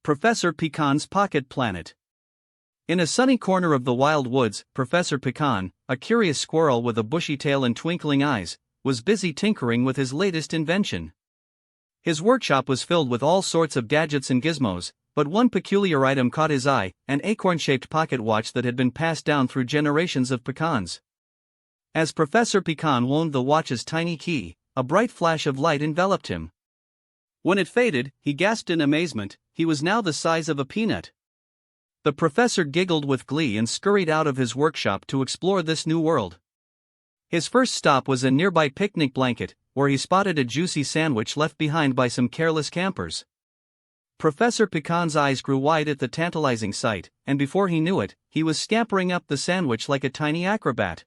Professor Pecan's Pocket Planet. In a sunny corner of the wild woods, Professor Pecan, a curious squirrel with a bushy tail and twinkling eyes, was busy tinkering with his latest invention. His workshop was filled with all sorts of gadgets and gizmos, but one peculiar item caught his eye: an acorn-shaped pocket watch that had been passed down through generations of pecans. As Professor Pecan wound the watch's tiny key, a bright flash of light enveloped him. When it faded, he gasped in amazement. He was now the size of a peanut. The professor giggled with glee and scurried out of his workshop to explore this new world. His first stop was a nearby picnic blanket, where he spotted a juicy sandwich left behind by some careless campers. Professor Pecan's eyes grew wide at the tantalizing sight, and before he knew it, he was scampering up the sandwich like a tiny acrobat.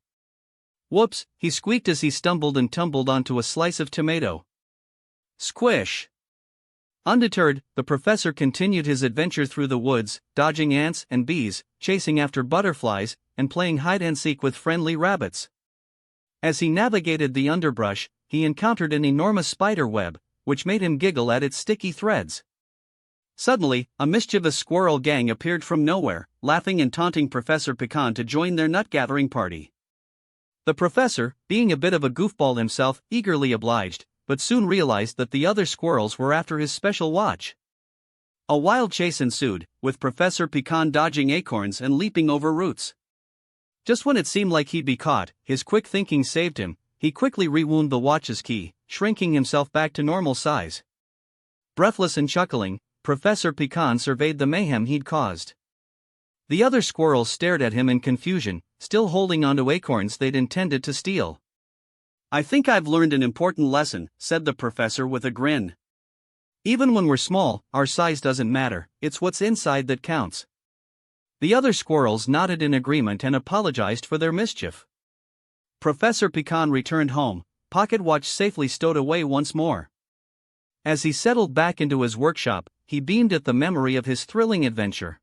Whoops, he squeaked as he stumbled and tumbled onto a slice of tomato. Squish! Undeterred, the professor continued his adventure through the woods, dodging ants and bees, chasing after butterflies, and playing hide-and-seek with friendly rabbits. As he navigated the underbrush, he encountered an enormous spider web, which made him giggle at its sticky threads. Suddenly, a mischievous squirrel gang appeared from nowhere, laughing and taunting Professor Pecan to join their nut-gathering party. The professor, being a bit of a goofball himself, eagerly obliged, but soon realized that the other squirrels were after his special watch. A wild chase ensued, with Professor Pecan dodging acorns and leaping over roots. Just when it seemed like he'd be caught, his quick thinking saved him. He quickly rewound the watch's key, shrinking himself back to normal size. Breathless and chuckling, Professor Pecan surveyed the mayhem he'd caused. The other squirrels stared at him in confusion, still holding onto acorns they'd intended to steal. "I think I've learned an important lesson," said the professor with a grin. "Even when we're small, our size doesn't matter, it's what's inside that counts." The other squirrels nodded in agreement and apologized for their mischief. Professor Pecan returned home, pocket watch safely stowed away once more. As he settled back into his workshop, he beamed at the memory of his thrilling adventure.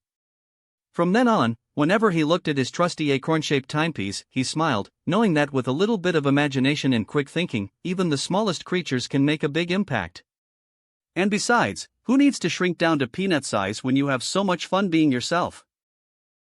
From then on, whenever he looked at his trusty acorn-shaped timepiece, he smiled, knowing that with a little bit of imagination and quick thinking, even the smallest creatures can make a big impact. And besides, who needs to shrink down to peanut size when you have so much fun being yourself?